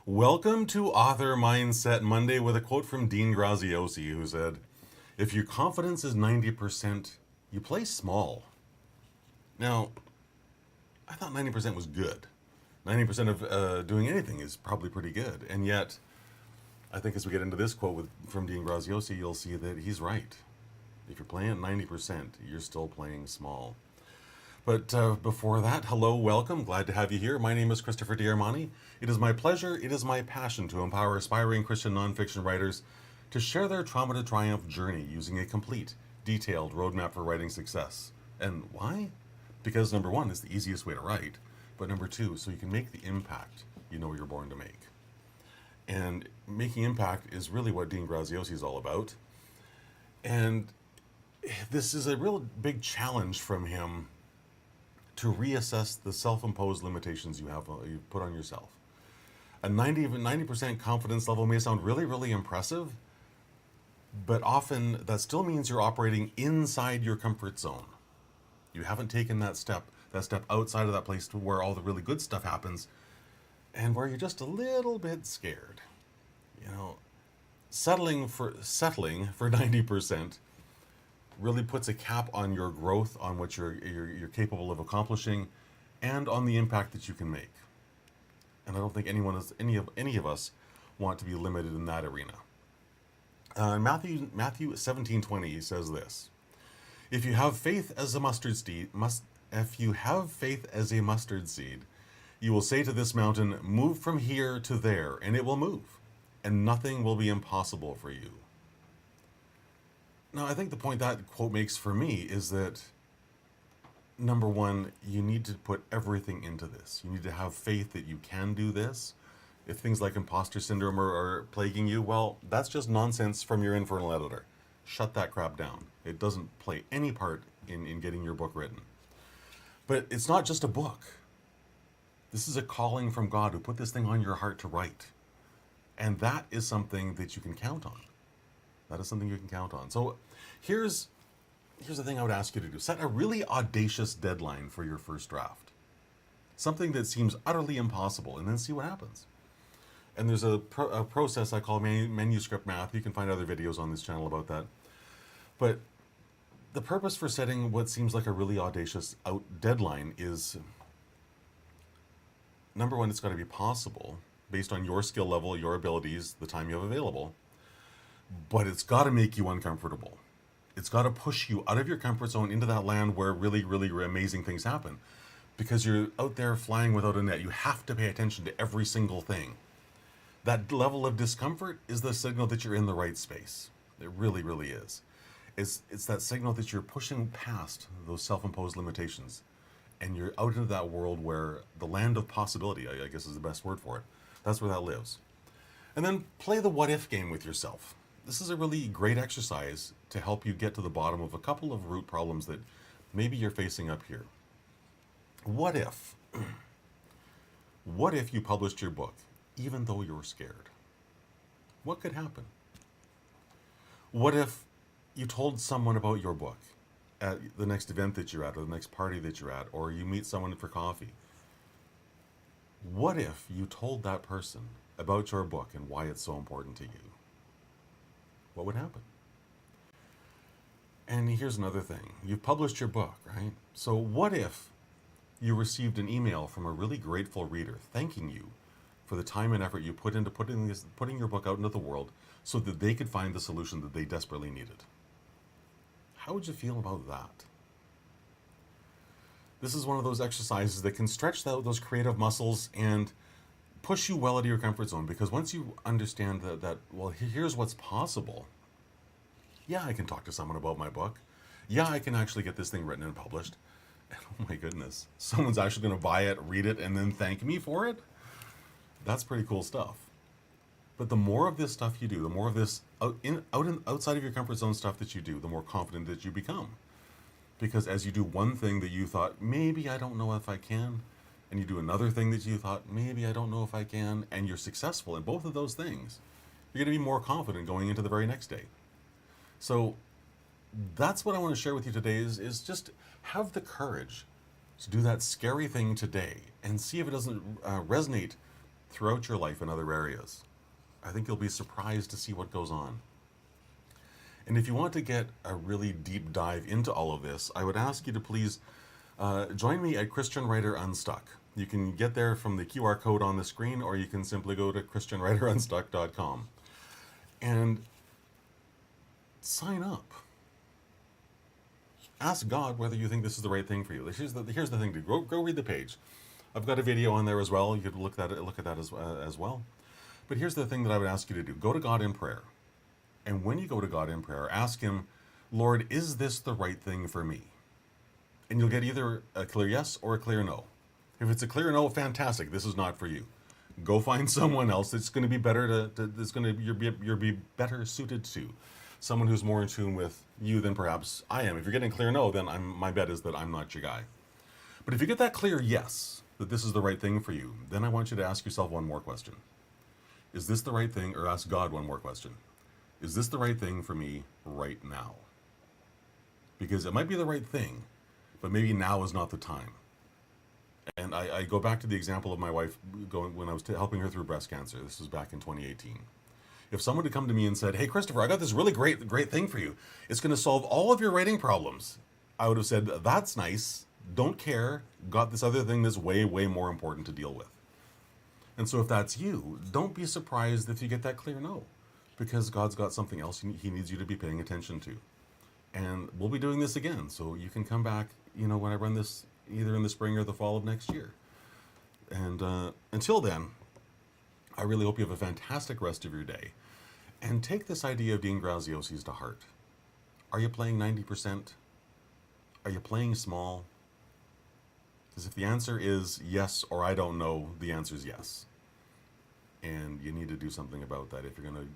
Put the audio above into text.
Welcome to Author Mindset Monday with a quote from Dean Graziosi, who said, "If your confidence is 90%, you play small." Now, I thought 90% was good. 90% of doing anything is probably pretty good. And yet, I think as we get into this quote from Dean Graziosi, you'll see that he's right. If you're playing at 90%, you're still playing small. But before that, hello, welcome. Glad to have you here. My name is Christopher D'Armani. It is my pleasure, it is my passion to empower aspiring Christian nonfiction writers to share their trauma to triumph journey using a complete, detailed roadmap for writing success. And why? Because number one, it's the easiest way to write. But number two, so you can make the impact you know you're born to make. And making impact is really what Dean Graziosi is all about. And this is a real big challenge from him to reassess the self-imposed limitations you put on yourself. A 90% confidence level may sound really, really impressive, but often that still means you're operating inside your comfort zone. You haven't taken that step outside of that place to where all the really good stuff happens, and where you're just a little bit scared. You know, settling for 90% really puts a cap on your growth, on what you're capable of accomplishing, and on the impact that you can make. And I don't think any of us want to be limited in that arena. In Matthew 17:20, he says this: "If you have faith as a mustard seed, you will say to this mountain, 'Move from here to there,' and it will move, and nothing will be impossible for you." Now, I think the point that quote makes for me is that, number one, you need to put everything into this. You need to have faith that you can do this. If things like imposter syndrome are plaguing you, well, that's just nonsense from your infernal editor. Shut that crap down. It doesn't play any part in getting your book written. But it's not just a book. This is a calling from God who put this thing on your heart to write. And that is something that you can count on. That is something you can count on. So here's the thing I would ask you to do. Set a really audacious deadline for your first draft. Something that seems utterly impossible, and then see what happens. And there's a process I call manuscript math. You can find other videos on this channel about that. But the purpose for setting what seems like a really audacious deadline is, number one, it's got to be possible based on your skill level, your abilities, the time you have available. But it's got to make you uncomfortable. It's got to push you out of your comfort zone into that land where really, really amazing things happen. Because you're out there flying without a net. You have to pay attention to every single thing. That level of discomfort is the signal that you're in the right space. It really, really is. It's that signal that you're pushing past those self-imposed limitations. And you're out into that world where the land of possibility, I guess is the best word for it. That's where that lives. And then play the what-if game with yourself. This is a really great exercise to help you get to the bottom of a couple of root problems that maybe you're facing up here. What if? What if you published your book even though you were scared? What could happen? What if you told someone about your book at the next event that you're at, or the next party that you're at, or you meet someone for coffee? What if you told that person about your book and why it's so important to you? What would happen? And here's another thing. You've published your book, right? So what if you received an email from a really grateful reader thanking you for the time and effort you put into putting your book out into the world so that they could find the solution that they desperately needed? How would you feel about that? This is one of those exercises that can stretch those creative muscles and push you well out of your comfort zone, because once you understand that, well, here's what's possible. Yeah, I can talk to someone about my book. Yeah, I can actually get this thing written and published. And oh my goodness, someone's actually going to buy it, read it, and then thank me for it? That's pretty cool stuff. But the more of this stuff you do, the more of this outside of your comfort zone stuff that you do, the more confident that you become. Because as you do one thing that you thought, maybe I don't know if I can, and you do another thing that you thought, maybe I don't know if I can, and you're successful in both of those things, you're going to be more confident going into the very next day. So that's what I want to share with you today is just have the courage to do that scary thing today and see if it doesn't resonate throughout your life in other areas. I think you'll be surprised to see what goes on. And if you want to get a really deep dive into all of this, I would ask you to please join me at Christian Writer Unstuck. You can get there from the QR code on the screen, or you can simply go to christianwriterunstuck.com and sign up. Ask God whether you think this is the right thing for you. Here's the thing to go read the page. I've got a video on there as well. You could look at that as well. But here's the thing that I would ask you to do. Go to God in prayer. And when you go to God in prayer, ask him, Lord, is this the right thing for me? And you'll get either a clear yes or a clear no. If it's a clear no, fantastic. This is not for you. Go find someone else that's going to be better you'll be better suited to. Someone who's more in tune with you than perhaps I am. If you're getting a clear no, then my bet is that I'm not your guy. But if you get that clear yes, that this is the right thing for you, then I want you to ask yourself one more question. Is this the right thing? Or ask God one more question. Is this the right thing for me right now? Because it might be the right thing, but maybe now is not the time. And I go back to the example of my wife when I was helping her through breast cancer. This was back in 2018. If someone had come to me and said, hey, Christopher, I got this really great thing for you. It's going to solve all of your writing problems. I would have said, that's nice. Don't care. Got this other thing that's way, way more important to deal with. And so if that's you, don't be surprised if you get that clear no. Because God's got something else he needs you to be paying attention to. And we'll be doing this again. So you can come back, when I run this either in the spring or the fall of next year. And until then, I really hope you have a fantastic rest of your day. And take this idea of Dean Graziosi's to heart. Are you playing 90%? Are you playing small? Because if the answer is yes or I don't know, the answer is yes. And you need to do something about that if you're going to